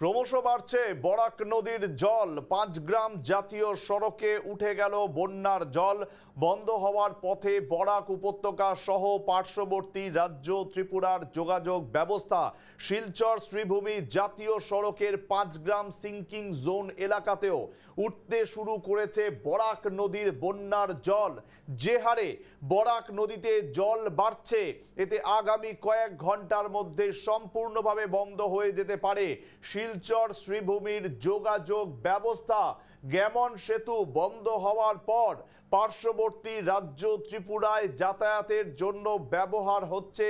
ক্রমশ বাড়ছে বরাক নদীর জল। ৫ গ্রাম জাতীয় সড়কে উঠে গেল বন্যার জল। বন্ধ হওয়ার পথে বরাক উপত্যকা সহ পার্শ্ববর্তী রাজ্য ত্রিপুরার যোগাযোগ ব্যবস্থা। শিলচর শ্রীভূমি জাতীয় সড়কের ৫ গ্রাম সিঙ্কিং জোন এলাকাতেও উঠতে শুরু করেছে বরাক নদীর বন্যার জল। যে হারে বরাক নদীতে জল বাড়ছে, এতে আগামী কয়েক ঘন্টার মধ্যে সম্পূর্ণভাবে বন্ধ হয়ে যেতে পারে শিলচর শ্রীভূমির যোগাযোগ ব্যবস্থা। গ্যামন সেতু বন্ধ হওয়ার পর পার্শ্ববর্তী রাজ্য ত্রিপুরায় যাতায়াতের জন্য ব্যবহার হচ্ছে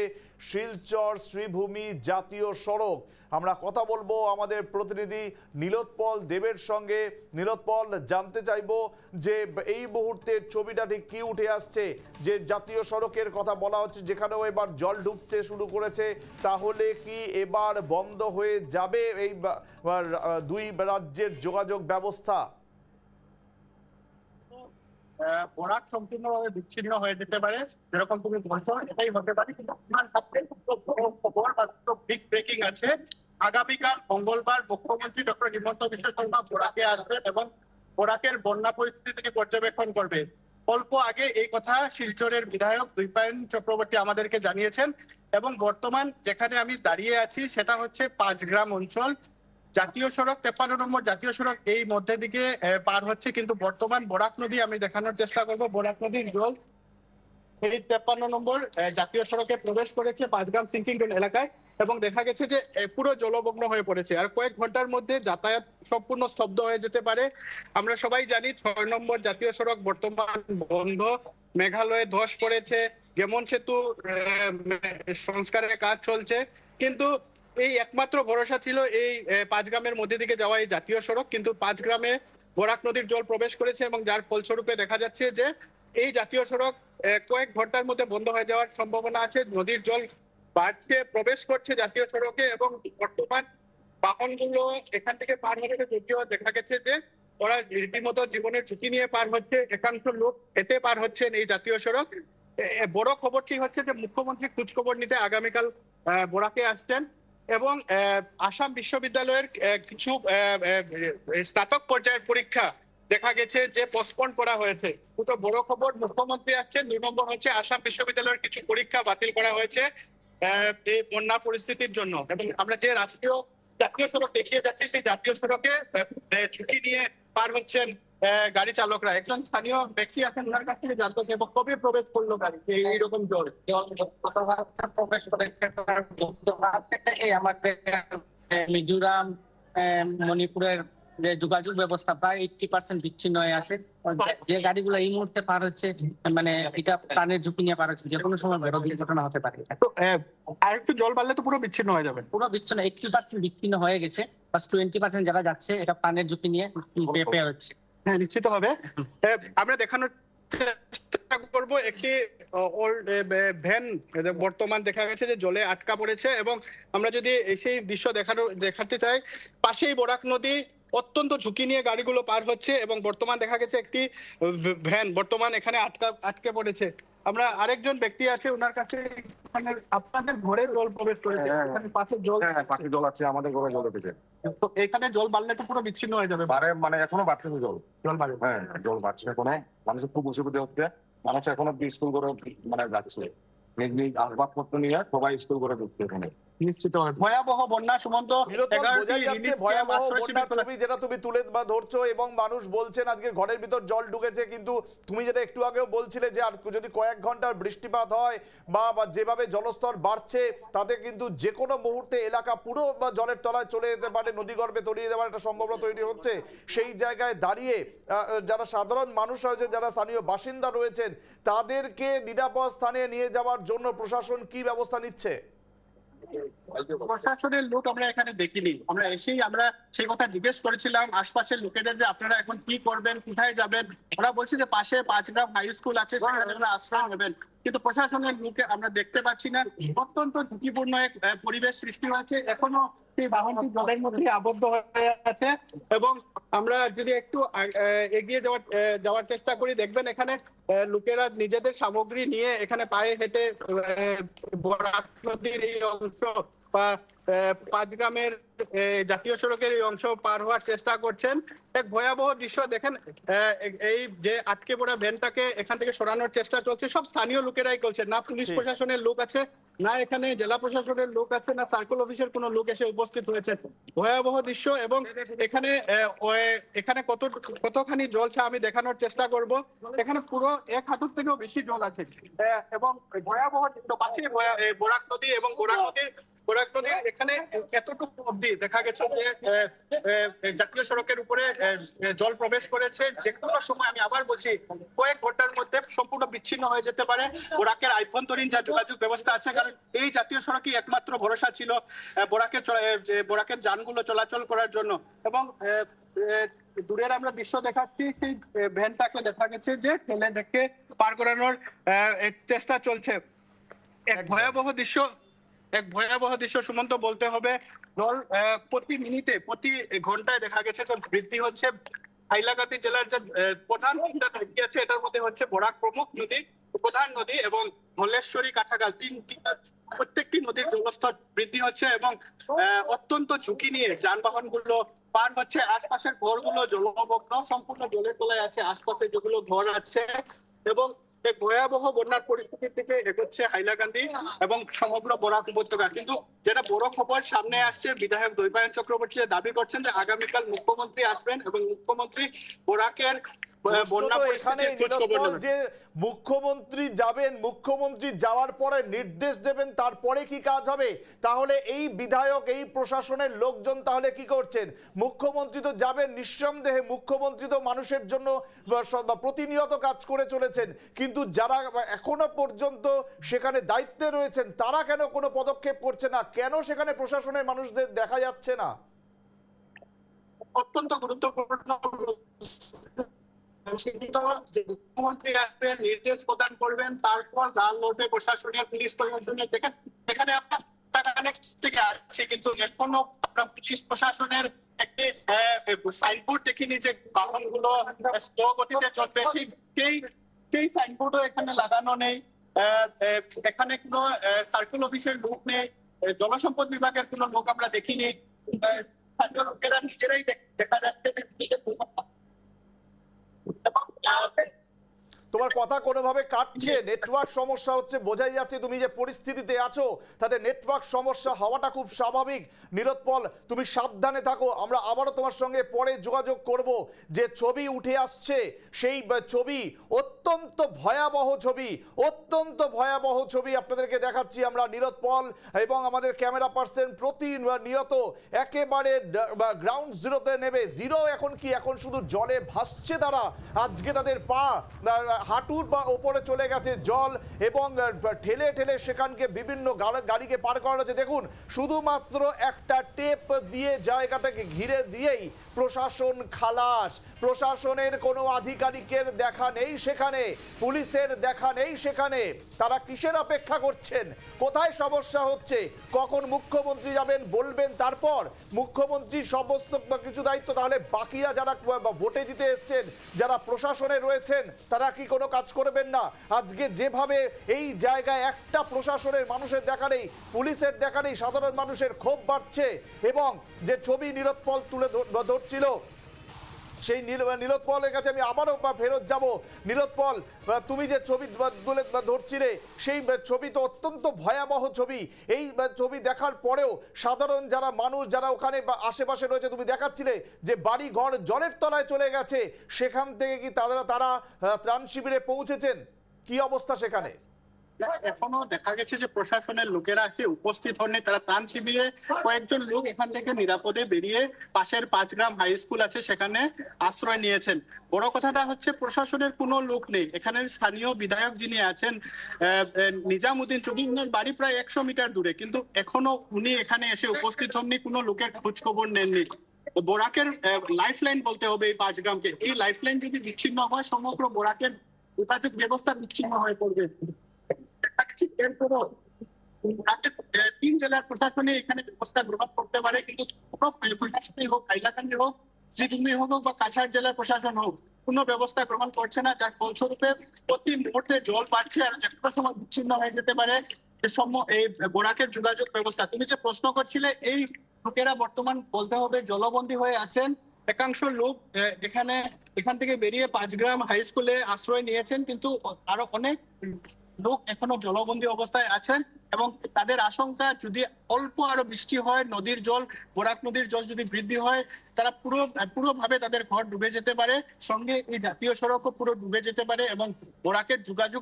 শিলচর শ্রীভূমি জাতীয় সড়ক। আমরা কথা বলবো আমাদের প্রতিনিধি নীলোৎপল দেবের সঙ্গে। নীলোৎপল, জানতে চাইবো যে এই মুহূর্তের ছবিটা ঠিক কি উঠে আসছে, যে জাতীয় সড়কের কথা বলা হচ্ছে যেখানেও এবার জল ঢুকতে শুরু করেছে, তাহলে কি এবার বন্ধ হয়ে যাবে এই দুই রাজ্যের যোগাযোগ ব্যবস্থা? বরাক সম্পূর্ণভাবে বিচ্ছিন্ন হয়ে যেতে পারে, যেরকম তুমি বলছো এটাই হতে পারে। কিন্তু আমার সাথে খবর ব্রেকিং আছে। আগামীকাল মঙ্গলবার মুখ্যমন্ত্রী ডক্টর হিমন্ত বিশ্ব শর্মা বরাকে আসবেন এবং বরাকের বন্যা পরিস্থিতি তিনি পর্যবেক্ষণ করবে। অল্প আগে এই কথা শিলচরের বিধায়ক দ্বৈপায়ন চক্রবর্তী আমাদেরকে জানিয়েছেন এবং বর্তমান যেখানে আমি দাঁড়িয়ে আছি সেটা হচ্ছে ৫ গ্রাম অঞ্চল। জাতীয় সড়ক ৫৩ নম্বর জাতীয় সড়ক এই মধ্যে দিকে পার হচ্ছে, কিন্তু বর্তমান বরাক নদী আমি দেখানোর চেষ্টা করবো। বরাক নদীর জল এই ৫৩ নম্বর জাতীয় সড়কে প্রবেশ করেছে ৫ গ্রাম সিঙ্কিং জোন এলাকায় এবং দেখা গেছে যে পুরো জলমগ্ন হয়ে পড়েছে। আর কয়েক ঘন্টার মধ্যে যাতায়াত সম্পূর্ণ স্তব্ধ হয়ে যেতে পারে। আমরা সবাই জানি ৬ নম্বর জাতীয় সড়ক বর্তমান বন্ধ। মেঘালয়ে ধস পড়েছে, গেমন সেতু সংস্কারের কাজ চলছে, কিন্তু এই একমাত্র ভরসা ছিল এই ৫ গ্রামের মধ্যে দিকে যাওয়া এই জাতীয় সড়ক। কিন্তু ৫ গ্রামে বরাক নদীর জল প্রবেশ করেছে এবং যার ফলস্বরূপে দেখা যাচ্ছে যে এই জাতীয় সড়ক কয়েক ঘন্টার মধ্যে বন্ধ হয়ে যাওয়ার সম্ভাবনা আছে। নদীর জল বাড়ছে, প্রবেশ করছে জাতীয় সড়কে এবং বর্তমান বাহনগুলো এখান থেকে পার হতে, যদিও দেখা গেছে যে ওরা রীতিমতো জীবনের ঝুঁকি নিয়ে পার হচ্ছে। একাংশ লোক হেঁটে পার হচ্ছেন এই জাতীয় সড়ক। বড় খবরটি হচ্ছে যে মুখ্যমন্ত্রী খোঁজখবর নিতে আগামীকাল বরাকে আসছেন এবং আসাম বিশ্ববিদ্যালয়ের কিছু স্নাতক পর্যায়ের পরীক্ষা দেখা গেছে যে পোস্টপোন করা হয়েছে। দুটো বড় খবর, মুখ্যমন্ত্রী আসছেন। ২ নম্বর হচ্ছে আসাম বিশ্ববিদ্যালয়ের কিছু পরীক্ষা বাতিল করা হয়েছে এই বন্যা পরিস্থিতির জন্য। এবং আমরা যে জাতীয় সড়ক দেখিয়ে যাচ্ছি সেই জাতীয় সড়কে ঝুঁকি নিয়ে পার হচ্ছেন গাড়ি চালকরা। একজন স্থানীয় ব্যক্তি আছেন, ওনার কাছ থেকে জানতে চাইবো কবে প্রবেশ করলো গাড়ি এইরকম জল প্রবেশ করে। আমাদের মিজোরাম মণিপুরের যে যোগাযোগ ব্যবস্থা প্রায় 80% বিচ্ছিন্ন হয়ে আছে। যে গাড়িগুলো এই মুহূর্তে পার হচ্ছে, মানে এটা প্রাণের ঝুঁকি নিয়ে পার হচ্ছে, যে কোনো সময় বড় দুর্ঘটনা হতে পারে। আর একটু জল বাড়লে তো পুরো বিচ্ছিন্ন হয়ে যাবে। পুরো বিচ্ছিন্ন 80% বিচ্ছিন্ন হয়ে গেছে, বাস 20% যারা যাচ্ছে এটা প্রাণের ঝুঁকি নিয়ে বের হচ্ছে। হ্যাঁ, নিশ্চিত হবে। আমরা দেখানোর চেষ্টা করবো একটি ওল্ড ভ্যান বর্তমান দেখা গেছে যে জলে আটকা পড়েছে এবং আমরা যদি সেই দৃশ্য দেখাতে চাই, পাশেই বরাক নদী, অত্যন্ত ঝুঁকি নিয়ে গাড়িগুলো পার হচ্ছে এবং বর্তমান দেখা গেছে একটি ভ্যান বর্তমান এখানে আটকে পড়েছে। আমরা আরেকজন ব্যক্তি আছে, ওনার কাছে আপনাদের ঘরে জল প্রবেশ করেছে, পাশে জল আছে, আমাদের ঘরে জল উঠেছে। তো এখানে জল বাড়লে তো পুরো বিচ্ছিন্ন হয়ে যাবে। মানে এখনো বাড়ছে জল বাড়ে। হ্যাঁ, জল বাড়ছে এখনো, মানুষের খুব অসুবিধা হচ্ছে। মানুষ এখনো স্কুল করে যাচ্ছে, আসবাবপত্র নিয়ে সবাই স্কুল করে ঢুকছে এখানে। নিশ্চিত ভয়াবহ বন্যা। সুমন্ত, ভয়াবহ বন্যার ছবি যেটা তুমি তুলে ধরছো এবং মানুষ বলছেন আজকে ঘরের ভিতর জল ঢুকেছে, কিন্তু তুমি যেটা একটু আগেও বলছিলে যে আর যদি কয়েক ঘন্টার বৃষ্টিপাত হয় বা যেভাবে জলস্তর বাড়ছে তাতে কিন্তু যে কোনো মুহূর্তে এলাকা পুরো জলের তলায় চলে যেতে পারে, নদীগর্ভে তলিয়ে যাওয়ার একটা সম্ভাবনা তৈরি হচ্ছে। সেই জায়গায় দাঁড়িয়ে যারা সাধারণ মানুষ রয়েছে, যারা স্থানীয় বাসিন্দা রয়েছেন, তাদেরকে নিরাপদ স্থানে নিয়ে যাওয়ার জন্য প্রশাসন কি ব্যবস্থা নিচ্ছে? প্রশাসনের লোক আমরা এখানে দেখিনি। আমরা এসেই আমরা সেই কথা জিজ্ঞেস করেছিলাম আশপাশের লোকেদের যে আপনারা এখন কি করবেন, কোথায় যাবেন। ওরা বলছে যে পাশে ৫ গ্রাম হাই স্কুল আছে, সেখানে আশ্রয় নেবেন, কিন্তু প্রশাসনের লোকে আমরা দেখতে পাচ্ছি না। অত্যন্ত ঝুঁকিপূর্ণ এক পরিবেশ সৃষ্টি হয়েছে। এখনো সেই বাহনটি জলের মধ্যে আবদ্ধ হয়ে আছে এবং আমরা যদি একটু এগিয়ে যাওয়ার চেষ্টা করি, দেখবেন এখানে লোকেরা নিজেদের সামগ্রী নিয়ে এখানে পায়ে হেঁটে বরাক নদীর এই অংশ বা পাঁচগ্রামের জাতীয় সড়কের এই অংশ পার হওয়ার চেষ্টা করছেন। এক ভয়াবহ দৃশ্য দেখেন, এই যে আটকে পড়া ভ্যানটাকে এখান থেকে সরানোর চেষ্টা চলছে, সব স্থানীয় লোকেরাই করছে, না পুলিশ প্রশাসনের লোক আছে, না এখানে জেলা প্রশাসনের লোক আছে, না সার্কেল অফিসের কোনো লোক এসে উপস্থিত হয়েছে। ভয়াবহ দৃশ্য। এবং এখানে কতখানি জল আমি দেখানোর চেষ্টা করব। এখানে পুরো 1 হাঁটুর থেকেও বেশি জল আছে। এবং ভয়াবহ দৃশ্য, পাশে বরাক নদী এবং বরাক নদীর এখানে এতটুকু অব্দি দেখা গেছে যে জাতীয় সড়কের উপরে জল প্রবেশ করেছে। যে কোনো সময়, আমি আবার বলছি, কয়েক ঘন্টার মধ্যে সম্পূর্ণ বিচ্ছিন্ন হয়ে যেতে পারে বরাকের আভ্যন্তরীণ যা যোগাযোগ ব্যবস্থা আছে। কারণ এই জাতীয় সড়কই একমাত্র ভরসা ছিল বরাকের যানগুলো চলাচল করার জন্য। এবং দূরের আমরা দৃশ্য দেখাচ্ছি, সেই ভ্যানটাকে দেখা গেছে যে ঠেলে দেখে পার করানোর চেষ্টা চলছে। এক ভয়াবহ দৃশ্য সুমন্ত, বলতে হবে। জল প্রতি মিনিটে, প্রতি ঘন্টায় দেখা গেছে যে বৃদ্ধি হচ্ছে। হাইলাকান্দি জেলার যে প্রধান নদী আছে, এটার মধ্যে হচ্ছে বরাক প্রমুখ নদী, প্রধান নদী, এবং ধলেশ্বরী, কাঠাগাল, প্রত্যেকটি নদীর জলস্তর বৃদ্ধি হচ্ছে। এবং অত্যন্ত ঝুঁকি নিয়ে যানবাহন গুলো পার হচ্ছে। আশপাশের ঘরগুলো জলমগ্ন, সম্পূর্ণ জলের তলায় আছে আশপাশে যেগুলো ঘর আছে। এবং এক ভয়াবহ বন্যার পরিস্থিতির দিকে এগোচ্ছে হাইলাকান্দি এবং সমগ্র বরাক উপত্যকা। কিন্তু যেটা বড় খবর সামনে আসছে, বিধায়ক দৈপায়ন চক্রবর্তী দাবি করছেন যে আগামীকাল মুখ্যমন্ত্রী আসবেন এবং মুখ্যমন্ত্রী বরাকের বন্যা পরিস্থিতির খোঁজ খবর নেবেন। যে মুখ্যমন্ত্রী যাবেন, মুখ্যমন্ত্রী যাওয়ার পরে নির্দেশ দেবেন, তারপরে কি কাজ হবে? তাহলে এই বিধায়ক, এই প্রশাসনের লোকজন তাহলে কি করছেন? মুখ্যমন্ত্রী তো যাবেন নিঃসন্দেহে, মুখ্যমন্ত্রী তো মানুষের জন্য প্রতিনিয়ত কাজ করে চলেছেন, কিন্তু যারা এখনো পর্যন্ত সেখানে দায়িত্বে রয়েছেন তারা কেন কোনো পদক্ষেপ করছে না? কেন সেখানে প্রশাসনের মানুষদের দেখা যাচ্ছে না? অত্যন্ত গুরুত্বপূর্ণ। মুখ্যমন্ত্রী আসবেন, নির্দেশ প্রদান করবেন, তারপর গাল লড়বে প্রশাসনের, পুলিশ প্রশাসনের। এখানে আপনার থেকে আসছে, কিন্তু এখনো আমরা পুলিশ প্রশাসনের একটি সাইনবোর্ড দেখিনি যে বাহনগুলো স্লো গতিতে চলবে। সেই সাইনবোর্ডও এখানে লাগানো নেই। এখানে কোনো সার্কেল অফিসের লোক নেই, জলসম্পদ বিভাগের কোনো লোক আমরা দেখিনি। লোকেরা নিজেরাই দেখা যাচ্ছে। তোমার কথা কোনোভাবে কাটছে, নেটওয়ার্ক সমস্যা হচ্ছে, বোঝাই যাচ্ছে তুমি যে পরিস্থিতিতে আছো তাতে নেটওয়ার্ক সমস্যা হওয়াটা খুব স্বাভাবিক। নীলোৎপল, তুমি সাবধানে থাকো, আমরা আবারও তোমার সঙ্গে পরে যোগাযোগ করব। যে ছবি উঠে আসছে সেই ছবি অত্যন্ত ভয়াবহ ছবি, অত্যন্ত ভয়াবহ ছবি আপনাদেরকে দেখাচ্ছি আমরা। নীলোৎপল এবং আমাদের ক্যামেরা পার্সন প্রতিনিয়ত একেবারে গ্রাউন্ড জিরোতে নেবে। জিরো এখন কি, এখন শুধু জলে ভাসছে তারা। আজকে তাদের পা হাঁটুর ওপরে চলে গেছে জল, এবং ঠেলে ঠেলে সেখানকে বিভিন্ন গাড়িকে পার করা হচ্ছে। দেখুন, শুধুমাত্র একটা টেপ দিয়ে জায়গাটাকে ঘিরে দিয়েই প্রশাসন খালাস। প্রশাসনের কোনো আধিকারিকের দেখা নেই সেখানে, পুলিশের দেখা নেই সেখানে। তারা কিসের অপেক্ষা করছেন? কোথায় সমস্যা হচ্ছে? কখন মুখ্যমন্ত্রী যাবেন বলবেন, তারপর মুখ্যমন্ত্রী সমস্ত কিছু দায়িত্ব। তাহলে বাকিরা যারা ভোটে জিতে এসছেন, যারা প্রশাসনে রয়েছেন, তারা কি কোনো কাজ করবেন না? আজকে যেভাবে এই জায়গায় একটা প্রশাসনের মানুষের দেখা নেই, পুলিশের দেখা নেই, সাধারণ মানুষের ক্ষোভ বাড়ছে। এবং যে ছবি নীলোৎপল তুলে ধরছিল, সেই নীলোৎপলের কাছে আমি আবারও ফেরত যাব। নীলোৎপল, তুমি যে ছবি তুলে ধরছিলে সেই ছবি তো অত্যন্ত ভয়াবহ ছবি। এই ছবি দেখার পরেও সাধারণ যারা মানুষ, যারা ওখানে আশেপাশে রয়েছে, তুমি দেখাচ্ছিলে যে বাড়ি ঘর জলের তলায় চলে গেছে। সেখান থেকে কি তারা ত্রাণ শিবিরে পৌঁছেছেন? কি অবস্থা সেখানে? এখনো দেখা গেছে যে প্রশাসনের লোকেরা এসে উপস্থিত হননি। তারা ত্রাণ শিবিরে কয়েকজন লোক এখান থেকে নিরাপদে বেরিয়ে পাশের 5 গ্রাম হাই স্কুল আছে সেখানে আশ্রয় নিয়েছেন। বড় কথাটা হচ্ছে প্রশাসনের কোনো লোক নেই। এখানে স্থানীয় বিধায়ক যিনি আছেন নিজামুদ্দিন চৌধুরী, বাড়ি প্রায় 100 মিটার দূরে, কিন্তু এখনো উনি এখানে এসে উপস্থিত হননি, কোনো লোকের খোঁজ খবর নেননি। বরাকের লাইফলাইন বলতে হবে এই 5 গ্রামকে। এই লাইফলাইন যদি বিচ্ছিন্ন হয়, সমগ্র বরাকের যোগাযোগ ব্যবস্থা বিচ্ছিন্ন হয়ে পড়বে। 3 জেলার প্রশাসনে এখানে ব্যবস্থা গ্রহণ করতে পারে, কিন্তু প্রশাসনই হোক, হাইলাকান্দি হোক, শ্রীডুঙ্গি হোক বা কাছাড় জেলার প্রশাসন হোক, কোনো ব্যবস্থা গ্রহণ করছে না। যার ফলস্বরূপে প্রতি মুহূর্তে জল বাড়ছে আর যে কোনো সময় বিচ্ছিন্ন হয়ে যেতে পারে। এই বরাকের যোগাযোগ ব্যবস্থা তুমি যে প্রশ্ন করছিলে, এই লোকেরা বর্তমান বলতে হবে জলবন্দী হয়ে আছেন। একাংশ লোক এখান থেকে বেরিয়ে 5 গ্রাম হাই স্কুলে আশ্রয় নিয়েছেন, কিন্তু আরো অনেক লোক এখনো জলবন্দী অবস্থায় আছেন এবং তাদের আশঙ্কা যদি অল্প আরো বৃষ্টি হয়, নদীর জল, বরাক নদীর জল যদি বৃদ্ধি হয়, তারা পুরোভাবে তাদের ঘর ডুবে যেতে পারে, সঙ্গে এই জাতীয় সড়কও পুরো ডুবে যেতে পারে এবং বরাকের যোগাযোগ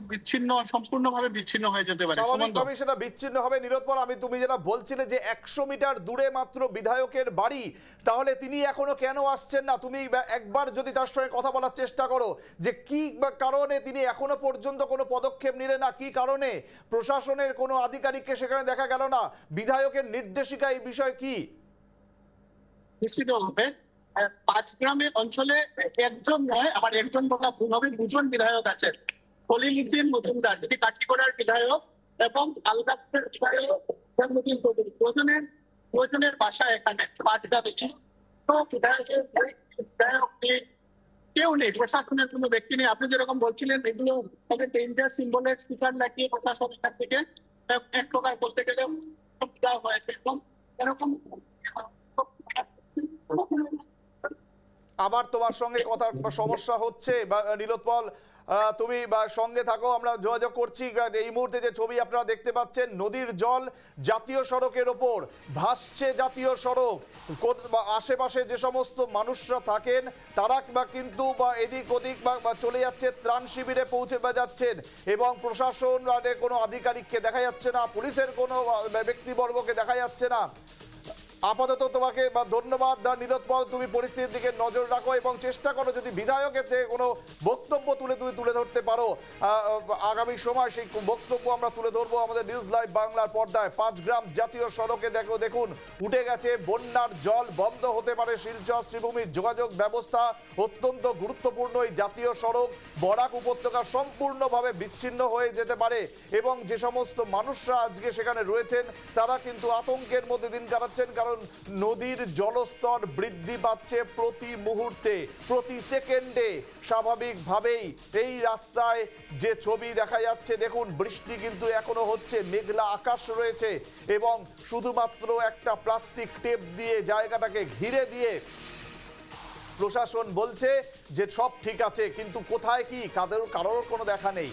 সম্পূর্ণভাবে বিচ্ছিন্ন হয়ে যেতে পারে। স্বাভাবিকভাবেই সেটা বিচ্ছিন্ন হবে। নিরোৎপল, তুমি যেটা বলছিলে যে 100 মিটার দূরে মাত্র বিধায়কের বাড়ি, তাহলে তিনি এখনো কেন আসছেন না? তুমি একবার যদি তার সঙ্গে কথা বলার চেষ্টা করো যে কি কারণে তিনি এখনো পর্যন্ত কোনো পদক্ষেপ নিলেন না, কি কারণে প্রশাসনের কোনো আধিকারিককে সেখানে দেখা গেল না, বিধায়কের নির্দেশিকা এই বিষয় কি? নিশ্চিতভাবে 5 গ্রামে অঞ্চলে একজন নয়, আবার একজন বলা ভুল হবে, 2 জন বিধায়ক আছেন। খলিলুদ্দিন মজুমদার যিনি কাঠিগড়ার বিধায়ক এবং আলগাপুরের বিধায়ক দুজনের বাসা এখানে 5 গ্রামে। তো বিধায়ক কেউ নেই, প্রশাসনের কোনো ব্যক্তি নেই। আপনি যেরকম বলছিলেন এগুলো ডেঞ্জার সিম্বলের স্পিকার লাগিয়ে প্রশাসন এখান থেকে এক প্রকার করতে গেলে দেওয়া হয়েছে এবং এরকম। আবার তোমার সঙ্গে কথা সমস্যা হচ্ছে নীলোৎপল, তুমি সঙ্গে থাকো, আমরা যোগাযোগ করছি। এই মুহূর্তে যে ছবি আপনারা দেখতে পাচ্ছেন, নদীর জল জাতীয় সড়কের ওপর ভাসছে। জাতীয় সড়ক আশেপাশে যে সমস্ত মানুষরা থাকেন তারা কিন্তু এদিক ওদিক চলে যাচ্ছে, ত্রাণ শিবিরে পৌঁছে যাচ্ছেন এবং প্রশাসন কোনো আধিকারিককে দেখা যাচ্ছে না, পুলিশের কোনো ব্যক্তিবর্গকে দেখা যাচ্ছে না। আপাতত তোমাকে ধন্যবাদ নীলোৎপল, তুমি পরিস্থিতির দিকে নজর রাখো এবং চেষ্টা করো যদি বিধায়কের থেকে কোনো বক্তব্য তুলে ধরতে পারো আগামী সময় সেই বক্তব্য আমরা তুলে ধরবো আমাদের নিউজ লাইভ বাংলার পর্দায়। 5 গ্রাম জাতীয় সড়কে দেখুন উঠে গেছে বন্যার জল, বন্ধ হতে পারে শিলচর শ্রীভূমির যোগাযোগ ব্যবস্থা। অত্যন্ত গুরুত্বপূর্ণ এই জাতীয় সড়ক বরাক উপত্যকা সম্পূর্ণভাবে বিচ্ছিন্ন হয়ে যেতে পারে এবং যে সমস্ত মানুষরা আজকে সেখানে রয়েছেন তারা কিন্তু আতঙ্কের মধ্যে দিন কাটাচ্ছেন, কারণ নদীর জলস্তর বৃদ্ধি পাচ্ছে প্রতি মুহূর্তে, প্রতি সেকেন্ডে। স্বাভাবিকভাবেই এই রাস্তায় যে ছবি দেখা যাচ্ছে, দেখুন বৃষ্টি কিন্তু এখনো হচ্ছে, মেঘলা আকাশ রয়েছে এবং শুধুমাত্র একটা প্লাস্টিক টেপ দিয়ে জায়গাটাকে ঘিরে দিয়ে প্রশাসন বলছে যে সব ঠিক আছে, কিন্তু কোথায় কি কারোর কোনো দেখা নেই।